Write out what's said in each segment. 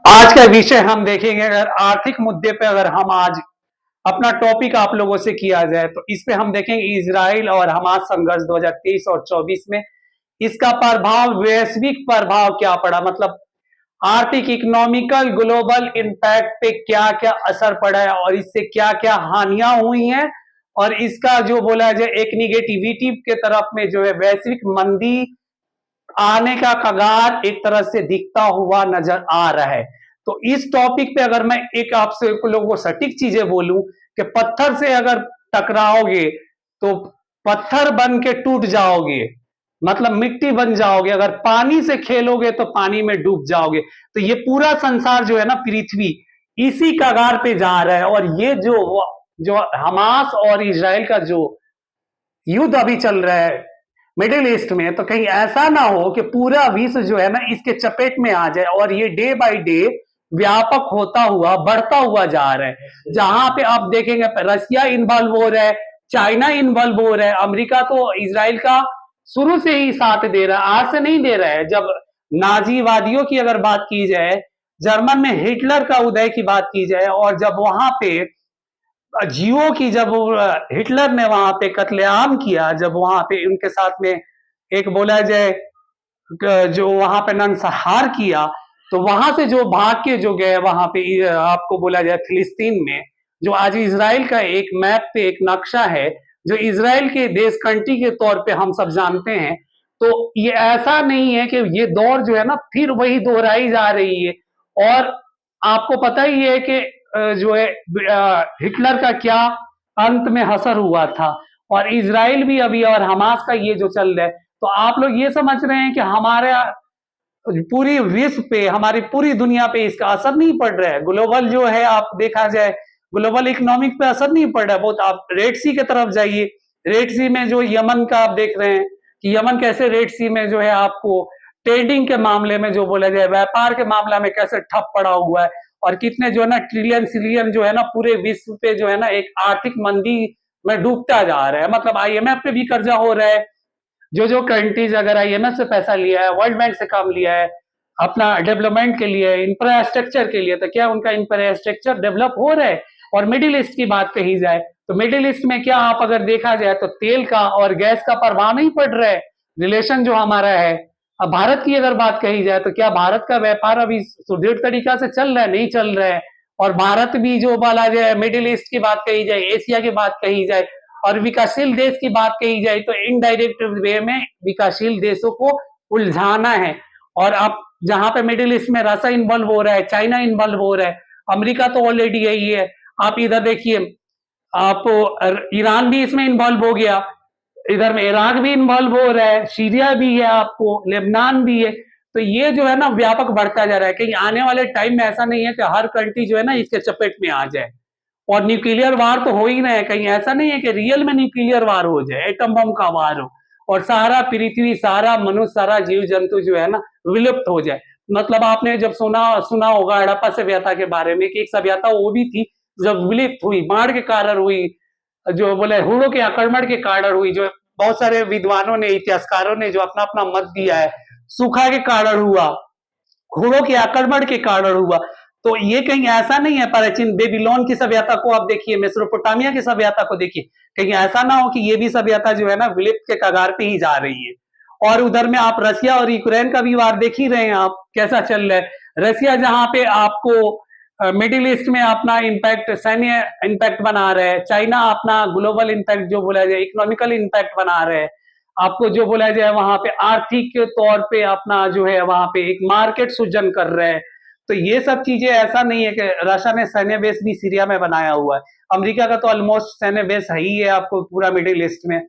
आज का विषय हम देखेंगे। अगर आर्थिक मुद्दे पे अगर हम आज अपना टॉपिक आप लोगों से किया जाए तो इस पे हम देखेंगे इजराइल और हमास संघर्ष 2023 और 24 में इसका प्रभाव, वैश्विक प्रभाव क्या पड़ा, मतलब आर्थिक, इकोनॉमिकल, ग्लोबल इंपैक्ट पे क्या क्या असर पड़ा है और इससे क्या क्या हानियां हुई हैं। और इसका जो बोला जाए एक निगेटिविटी के तरफ में जो है वैश्विक मंदी आने का कगार एक तरह से दिखता हुआ नजर आ रहा है। तो इस टॉपिक पे अगर मैं एक आपसे लोगों को सटीक चीजें बोलूं कि पत्थर से अगर टकराओगे तो पत्थर बन के टूट जाओगे, मतलब मिट्टी बन जाओगे। अगर पानी से खेलोगे तो पानी में डूब जाओगे। तो ये पूरा संसार जो है ना, पृथ्वी इसी कगार पे जा रहा है। और ये जो जो हमास और इजराइल का जो युद्ध अभी चल रहा है मिडिल ईस्ट में, तो कहीं ऐसा ना हो कि पूरा विश्व जो है ना इसके चपेट में आ जाए। और ये डे बाय डे व्यापक होता हुआ, बढ़ता हुआ जा रहा है। जहां पे आप देखेंगे रसिया इन्वॉल्व हो रहा है, चाइना इन्वॉल्व हो रहा है, अमेरिका तो इसराइल का शुरू से ही साथ दे रहा है, आज से नहीं दे रहा है। जब नाजीवादियों की अगर बात की जाए, जर्मन में हिटलर का उदय की बात की जाए, और जब वहां पे जीवों की, जब हिटलर ने वहां पे कत्लेआम किया, जब वहां पे उनके साथ में एक बोला जाए जो वहां पे नरसंहार किया, तो वहां से जो भाग के जो गए वहां पे आपको बोला जाए फिलिस्तीन में, जो आज इसराइल का एक मैप पे एक नक्शा है, जो इसराइल के देश कंट्री के तौर पे हम सब जानते हैं। तो ये ऐसा नहीं है कि ये दौर जो है ना फिर वही दोहराई जा रही है। और आपको पता ही है कि जो है हिटलर का क्या अंत में हसर हुआ था, और इसराइल भी अभी, और हमास का ये जो चल रहा है। तो आप लोग ये समझ रहे हैं कि हमारे पूरी विश्व पे, हमारी पूरी दुनिया पे इसका असर नहीं पड़ रहा है। ग्लोबल जो है, आप देखा जाए ग्लोबल इकोनॉमिक पे असर नहीं पड़ रहा है बहुत। आप रेड सी की तरफ जाइए, रेड सी में जो यमन का आप देख रहे हैं कि यमन कैसे रेड सी में जो है आपको ट्रेडिंग के मामले में, जो बोला जाए व्यापार के मामला में कैसे ठप पड़ा हुआ है। और कितने जो है ना ट्रिलियन सिलियन जो है ना पूरे विश्व पे जो है ना एक आर्थिक मंदी में डूबता जा रहा है। मतलब आईएमएफ पे भी कर्जा हो रहा है। जो जो कंट्रीज अगर आईएमएफ से पैसा लिया है, वर्ल्ड बैंक से काम लिया है अपना डेवलपमेंट के लिए, इंफ्रास्ट्रक्चर के लिए, तो क्या उनका इंफ्रास्ट्रक्चर डेवलप हो रहा है। और मिडिल ईस्ट की बात कही जाए तो मिडिल ईस्ट में क्या, आप अगर देखा जाए तो तेल का और गैस का प्रभाव नहीं पड़ रहा है, रिलेशन जो हमारा है। अब भारत की अगर बात कही जाए तो क्या भारत का व्यापार अभी सुदृढ़ तरीका से चल रहा है? नहीं चल रहा है। और भारत भी जो बोला जाए, मिडिल ईस्ट की बात कही जाए, एशिया की बात कही जाए और विकासशील देश की बात कही जाए, तो इनडायरेक्ट वे में विकासशील देशों को उलझाना है। और अब जहां पे मिडिल ईस्ट में रसिया इन्वॉल्व हो रहा है, चाइना इन्वॉल्व हो रहा है, अमेरिका तो ऑलरेडी यही है। आप इधर देखिए, आप ईरान भी इसमें इन्वॉल्व हो गया, इधर में इराक भी इन्वॉल्व हो रहा है, सीरिया भी है, आपको लेबनान भी है। तो ये जो है ना व्यापक बढ़ता जा रहा है। कहीं आने वाले टाइम में ऐसा नहीं है कि हर कंट्री जो है ना इसके चपेट में आ जाए। और न्यूक्लियर वार तो हो ही रहा है, कहीं ऐसा नहीं है कि रियल में न्यूक्लियर वार हो जाए, एटम बम का वार हो और सारा पृथ्वी, सारा मनुष्य, सारा जीव जंतु जो है ना विलुप्त हो जाए। मतलब आपने जब सुना सुना होगा हड़प्पा सभ्यता के बारे में, कि एक सभ्यता वो भी थी जब विलुप्त हुई, बाढ़ के कारण हुई, जो बोले हुड़ों के आक्रमण के कारण हुई। जो बहुत सारे विद्वानों ने, इतिहासकारों ने जो अपना अपना मत दिया है, सूखा के कारण हुआ, घोड़ों के आक्रमण के कारण हुआ। तो ये कहीं ऐसा नहीं है, प्राचीन बेबीलोन की सभ्यता को आप देखिए, मेसोपोटामिया की सभ्यता को देखिए, कहीं ऐसा ना हो कि ये भी सभ्यता जो है ना विलुप्त के कगार पे ही जा रही है। और उधर में आप रसिया और यूक्रेन का भी वार देख ही रहे हैं आप, कैसा चल रहा है। रसिया जहां पे आपको मिडिल ईस्ट में अपना इम्पैक्ट, सैन्य इम्पैक्ट बना रहा है, चाइना अपना ग्लोबल इम्पैक्ट जो बोला जाए इकोनॉमिकल इम्पैक्ट बना रहे हैं, आपको जो बोला जाए वहां पे आर्थिक तौर पे अपना जो है वहां पे एक मार्केट सृजन कर रहे हैं। तो ये सब चीजें, ऐसा नहीं है कि रशिया ने सैन्य बेस भी सीरिया में बनाया हुआ है, अमेरिका का तो ऑलमोस्ट सैन्य बेस है ही है आपको पूरा मिडिल ईस्ट में।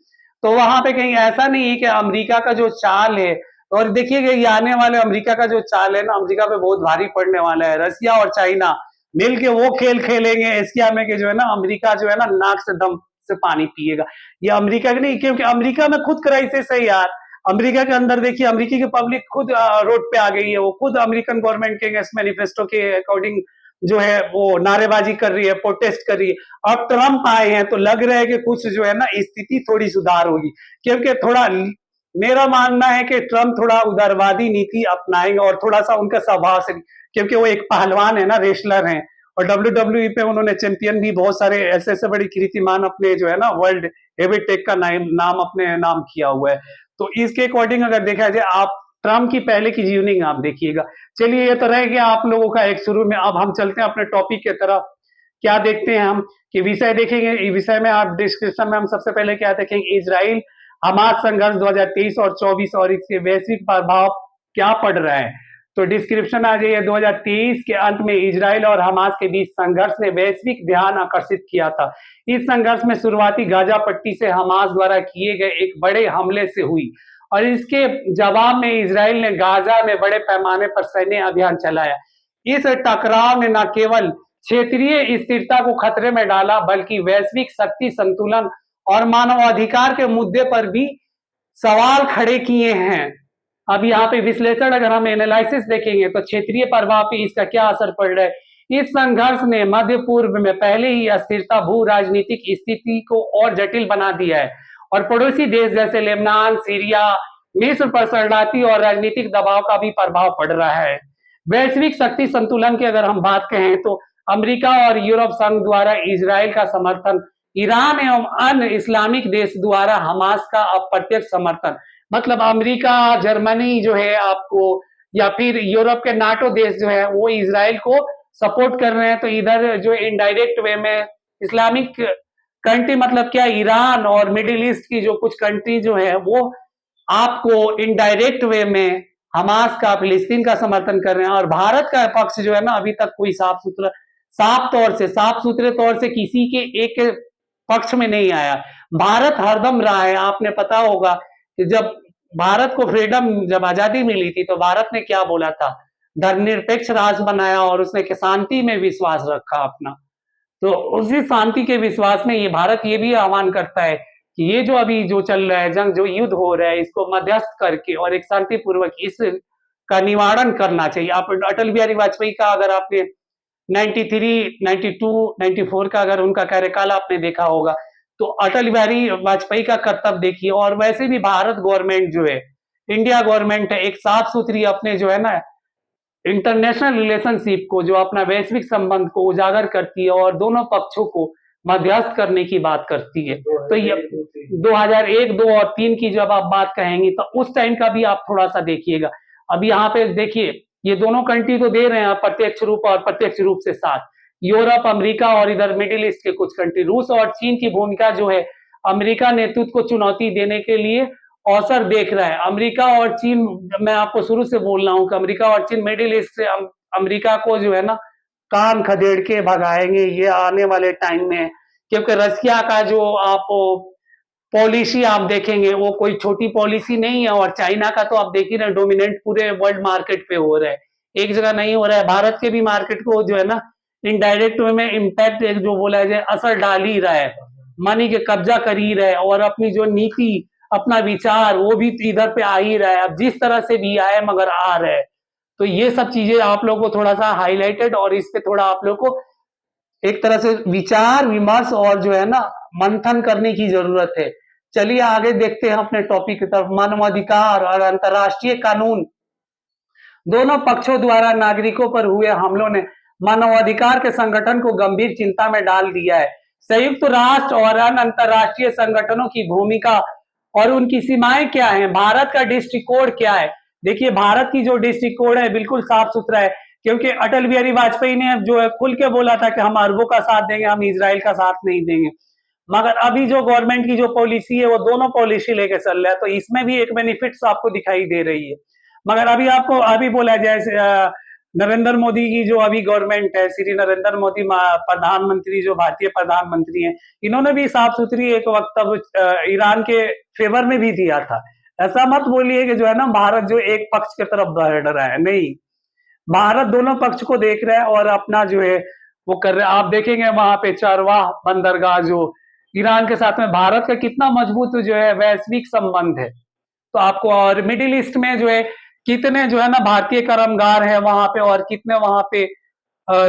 तो वहां पे कहीं ऐसा नहीं है कि अमेरिका का जो चाल है, और देखिएगा ये आने वाले अमेरिका का जो चाल है ना, अमेरिका पे बहुत भारी पड़ने वाला है। रसिया और चाइना मिलके वो खेल खेलेंगे एशिया में कि जो है ना अमेरिका जो है ना नाक से दम से पानी पिएगा। ये अमेरिका की नहीं, क्योंकि अमेरिका में खुद क्राइसिस है यार। अमेरिका के अंदर देखिए, अमेरिकी की पब्लिक खुद रोड पे आ गई है, वो खुद अमेरिकन गवर्नमेंट के मैनिफेस्टो के अकॉर्डिंग जो है वो नारेबाजी कर रही है, प्रोटेस्ट कर रही है। अब ट्रंप आए हैं तो लग रहा है कि कुछ जो है ना स्थिति थोड़ी सुधार होगी, क्योंकि थोड़ा मेरा मानना है कि ट्रंप थोड़ा उदारवादी नीति अपनाएंगे और थोड़ा सा उनका स्वभाव से, क्योंकि वो एक पहलवान है ना, रेसलर हैं, और WWE पे उन्होंने चैंपियन भी बहुत सारे ऐसे ऐसे बड़ी कीर्तिमान अपने जो है ना वर्ल्ड हेवीटेक का नाम अपने नाम किया हुआ है। तो इसके अकॉर्डिंग अगर देखा जाए, आप ट्रम्प की पहले की ट्यूनिंग आप देखिएगा। चलिए, ये तो रह गया आप लोगों का एक शुरू में। अब हम चलते हैं अपने टॉपिक की तरफ। क्या देखते हैं हम कि विषय देखेंगे, विषय में आप डिस्क्रिप्शन में हम सबसे पहले क्या देखेंगे, इजराइल हमास संघर्ष 2023 और 24 और इसके वैश्विक प्रभाव क्या पड़ रहा है। तो डिस्क्रिप्शन आ जाइए। 2023 के अंत में इजराइल और हमास के बीच संघर्ष ने वैश्विक ध्यान आकर्षित किया था। इस संघर्ष में शुरुआती गाजा पट्टी से हमास द्वारा किए गए एक बड़े हमले से हुई, और इसके जवाब में इजराइल ने गाजा में बड़े पैमाने पर सैन्य अभियान चलाया। इस टकराव ने न केवल क्षेत्रीय स्थिरता को खतरे में डाला, बल्कि वैश्विक शक्ति संतुलन और मानवाधिकार के मुद्दे पर भी सवाल खड़े किए हैं। अब यहाँ पे विश्लेषण अगर हम एनालिसिस देखेंगे तो क्षेत्रीय प्रभाव पे इसका क्या असर पड़ रहा है। इस संघर्ष ने मध्य पूर्व में पहले ही अस्थिरता भू राजनीतिक स्थिति को और जटिल बना दिया है, और पड़ोसी देश जैसे लेबनान, सीरिया, मिस्र पर शरणार्थी और राजनीतिक दबाव का भी प्रभाव पड़ रहा है। वैश्विक शक्ति संतुलन की अगर हम बात कहें तो अमेरिका और यूरोप संघ द्वारा इजराइल का समर्थन, ईरान एवं अन्य इस्लामिक देश द्वारा हमास का अप्रत्यक्ष समर्थन, मतलब अमेरिका, जर्मनी जो है आपको, या फिर यूरोप के नाटो देश जो है वो इजराइल को सपोर्ट कर रहे हैं। तो इधर जो इनडायरेक्ट वे में इस्लामिक कंट्री, मतलब क्या, ईरान और मिडिल ईस्ट की जो कुछ कंट्री जो है वो आपको इनडायरेक्ट वे में हमास का, फिलिस्तीन का समर्थन कर रहे हैं। और भारत का पक्ष जो है ना, अभी तक कोई साफ सुथरे तौर से किसी के एक पक्ष में नहीं आया। भारत हरदम रहा है। आपने पता होगा कि जब भारत को फ्रीडम, जब आजादी मिली थी, तो भारत ने क्या बोला था, धर्मनिरपेक्ष राष्ट्र बनाया, और उसने शांति में विश्वास रखा अपना। तो उसी शांति के विश्वास में ये भारत ये भी आह्वान करता है कि ये जो अभी जो चल रहा है जंग, जो युद्ध हो रहा है, इसको मध्यस्थ करके और एक शांतिपूर्वक इस का निवारण करना चाहिए। आप अटल बिहारी वाजपेयी का अगर आपने 93, 92, 94 का अगर उनका कार्यकाल आपने देखा होगा, तो अटल बिहारी वाजपेयी का कर्तव्य देखिए। और वैसे भी भारत गवर्नमेंट जो है, इंडिया गवर्नमेंट है, एक साफ सुथरी अपने जो है ना इंटरनेशनल रिलेशनशिप को, जो अपना वैश्विक संबंध को उजागर करती है और दोनों पक्षों को मध्यस्थ करने की बात करती है। तो ये 2001, 2 और 3 की जब आप बात कहेंगी तो उस टाइम का भी आप थोड़ा सा देखिएगा। अब यहाँ पे देखिए, ये दोनों कंट्री तो दे रहे हैं प्रत्यक्ष रूप और प्रत्यक्ष रूप से साथ, यूरोप, अमेरिका और इधर मिडिल ईस्ट के कुछ कंट्री। रूस और चीन की भूमिका जो है, अमेरिका नेतृत्व को चुनौती देने के लिए अवसर देख रहा है। अमेरिका और चीन, मैं आपको शुरू से बोल रहा हूँ कि अमेरिका और चीन मिडिल ईस्ट से अमेरिका को जो है ना कान खदेड़ के भगाएंगे ये आने वाले टाइम में। क्योंकि रशिया का जो आप पॉलिसी आप देखेंगे वो कोई छोटी पॉलिसी नहीं है, और चाइना का तो आप देख ही रहे, डोमिनेंट पूरे वर्ल्ड मार्केट पे हो रहा है, एक जगह नहीं हो रहा है। भारत के भी मार्केट को जो है ना इनडायरेक्ट वे में इम्पैक्ट, एक जो बोला जाए, असर डाल ही रहा है, मनी के कब्जा कर ही रहा है, और अपनी जो नीति, अपना विचार, वो भी इधर पे आ ही रहा है। अब जिस तरह से भी आए मगर आ रहा है। तो ये सब चीजें आप लोगों को थोड़ा सा हाईलाइटेड, और इस पे थोड़ा आप लोग को एक तरह से विचार विमर्श और जो है ना मंथन करने की जरूरत है। चलिए आगे देखते हैं अपने टॉपिक की तरफ। मानवाधिकार और अंतर्राष्ट्रीय कानून, दोनों पक्षों द्वारा नागरिकों पर हुए हमलों ने मानवाधिकार के संगठन को गंभीर चिंता में डाल दिया है। संयुक्त राष्ट्र और अन्य अंतर्राष्ट्रीय संगठनों की भूमिका और उनकी सीमाएं क्या हैं, भारत का डिस्ट्रिक्ट कोड क्या है। देखिए, भारत की जो डिस्ट्रिक्ट कोड है बिल्कुल साफ सुथरा है, क्योंकि अटल बिहारी वाजपेयी ने जो है खुल के बोला था कि हम अरबों का साथ देंगे, हम इजराइल का साथ नहीं देंगे। मगर अभी जो गवर्नमेंट की जो पॉलिसी है वो दोनों पॉलिसी लेके चल रहा है, तो इसमें भी एक बेनिफिट्स आपको दिखाई दे रही है। मगर अभी आपको अभी बोला जाए, नरेंद्र मोदी की जो अभी गवर्नमेंट है, श्री नरेंद्र मोदी प्रधानमंत्री, जो भारतीय प्रधानमंत्री हैं, इन्होंने भी साफ सुथरी एक वक्तव्य ईरान के फेवर में भी दिया था। ऐसा मत बोलिए कि जो है ना भारत जो एक पक्ष की तरफ बढ़ रहा है, नहीं, भारत दोनों पक्ष को देख रहा है और अपना जो है वो कर रहा है। आप देखेंगे वहां पे चरवाह बंदरगाह जो ईरान के साथ में भारत का कितना मजबूत जो है वैश्विक संबंध है। तो आपको, और मिडिल ईस्ट में जो है कितने जो है ना भारतीय कामगार है वहां पे, और कितने वहां पे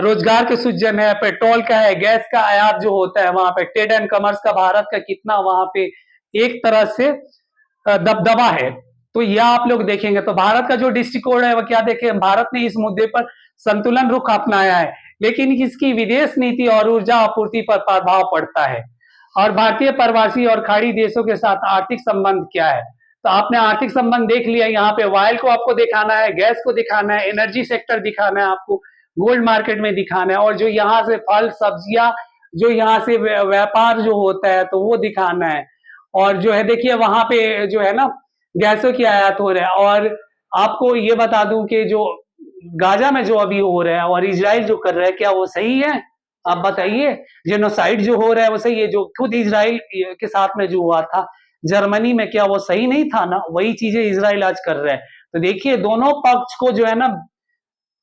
रोजगार के सृजन है, पेट्रोल का है, गैस का आयात जो होता है वहां पे, ट्रेड एंड कॉमर्स का भारत का कितना वहां पे एक तरह से दबदबा है। तो यह आप लोग देखेंगे। तो भारत का जो डिस्ट्रिक्ट कोड है वो क्या देखें, भारत ने इस मुद्दे पर संतुलन रुख अपनाया है, लेकिन इसकी विदेश नीति और ऊर्जा आपूर्ति पर प्रभाव पड़ता है। और भारतीय प्रवासी और खाड़ी देशों के साथ आर्थिक संबंध क्या है? तो आपने आर्थिक संबंध देख लिया, यहाँ पे ऑयल को आपको दिखाना है, गैस को दिखाना है, एनर्जी सेक्टर दिखाना है आपको, गोल्ड मार्केट में दिखाना है, और जो यहाँ से फल सब्जियां, जो यहाँ से व्यापार जो होता है तो वो दिखाना है। और जो है देखिए वहां पे जो है ना गैसों की आयात हो रहा है। और आपको ये बता दूं कि जो गाजा में जो अभी हो रहा है और इजराइल जो कर रहा है, क्या वो सही है? आप बताइए। जेनोसाइड जो हो रहा है वो सही है? जो खुद इजराइल के साथ में जो हुआ था जर्मनी में, क्या वो सही नहीं था ना? वही चीजें इजराइल आज कर रहा है। तो देखिए दोनों पक्ष को जो है ना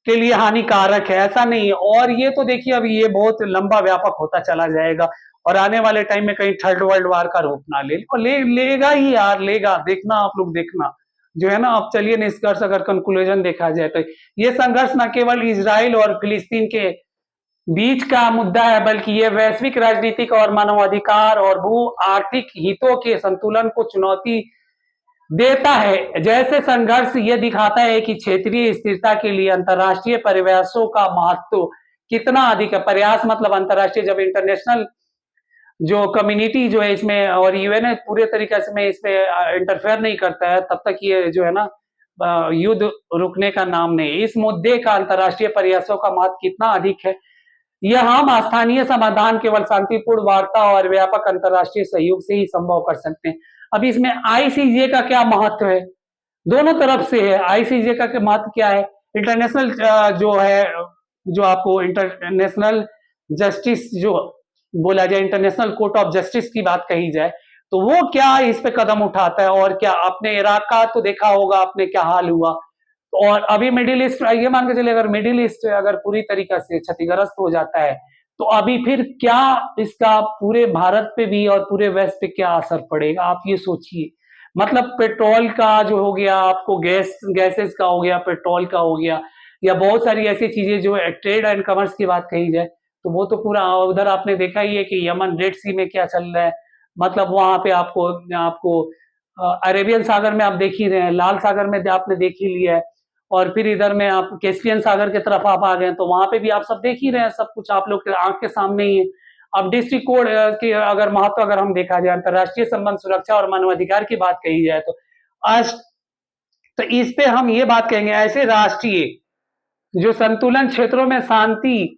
के लिए हानिकारक है, ऐसा नहीं है। और ये तो देखिए अभी ये बहुत लंबा व्यापक होता चला जाएगा और आने वाले टाइम में कहीं थर्ड वर्ल्ड वार का रूप ना लेगा ही यार, लेगा, देखना आप लोग, देखना जो है ना। अब चलिए निष्कर्ष अगर कंक्लूजन देखा जाए तो ये संघर्ष न केवल इजराइल और फिलिस्तीन के बीच का मुद्दा है, बल्कि ये वैश्विक राजनीतिक और मानवाधिकार और भू आर्थिक हितों के संतुलन को चुनौती देता है। जैसे संघर्ष ये दिखाता है कि क्षेत्रीय स्थिरता के लिए अंतर्राष्ट्रीय प्रयासों का महत्व कितना अधिक है। प्रयास मतलब अंतर्राष्ट्रीय, जब इंटरनेशनल जो कम्युनिटी जो है इसमें और यूएन पूरे तरीके से में इसमें इंटरफेयर नहीं करता है, तब तक ये जो है ना युद्ध रुकने का नाम नहीं। इस मुद्दे का अंतर्राष्ट्रीय प्रयासों का महत्व कितना अधिक है, यह हम स्थानीय समाधान केवल शांतिपूर्ण वार्ता और व्यापक अंतर्राष्ट्रीय सहयोग से ही संभव कर सकते हैं। अब इसमें आईसीजे का क्या महत्व है? दोनों तरफ से है। आईसीजे का महत्व क्या है? इंटरनेशनल जो है, जो आपको इंटरनेशनल जस्टिस जो बोला जाए, इंटरनेशनल कोर्ट ऑफ जस्टिस की बात कही जाए, तो वो क्या इस पे कदम उठाता है। और क्या आपने इराक का तो देखा होगा आपने क्या हाल हुआ, और अभी मिडिल ईस्ट, ये मान के चलिए अगर मिडिल ईस्ट अगर पूरी तरीके से क्षतिग्रस्त हो जाता है तो अभी फिर क्या इसका पूरे भारत पे भी और पूरे वेस्ट पे क्या असर पड़ेगा, आप ये सोचिए। मतलब पेट्रोल का जो हो गया, आपको गैसेस का हो गया, पेट्रोल का हो गया, या बहुत सारी ऐसी चीजें जो ट्रेड एंड कॉमर्स की बात कही जाए तो वो तो पूरा उधर आपने देखा ही है कि यमन रेड सी में क्या चल रहा है। मतलब वहां पे आपको आपको अरेबियन सागर में आप देख ही रहे हैं, लाल सागर में आपने देख ही लिया है, और फिर इधर में आप कैस्पियन सागर की तरफ आप आ गए तो वहां पे भी आप सब देख ही रहे हैं, सब कुछ आप लोग के आंख के सामने ही है। अब डिस्ट्रिक्ट कोड के अगर महत्व अगर हम देखा जाए, अंतर्राष्ट्रीय संबंध, सुरक्षा और मानवाधिकार की बात कही जाए तो आज तो इस पे हम ये बात कहेंगे, ऐसे राष्ट्रीय जो संतुलन क्षेत्रों में शांति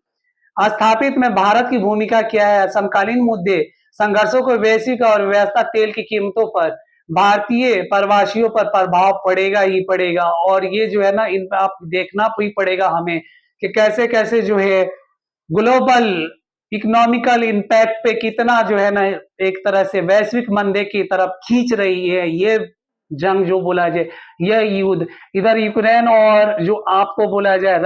स्थापित में भारत की भूमिका क्या है, समकालीन मुद्दे, संघर्षों को वैश्विक और व्यवस्था, तेल की कीमतों पर भारतीय प्रवासियों पर प्रभाव पड़ेगा ही पड़ेगा। और ये जो है ना इन पर आप देखना भी पड़ेगा हमें कि कैसे कैसे जो है ग्लोबल इकोनॉमिकल इम्पैक्ट पे कितना जो है ना एक तरह से वैश्विक मंदे की तरफ खींच रही है ये जंग जो बोला जाए, यह युद्ध। इधर यूक्रेन और जो आपको बोला जाए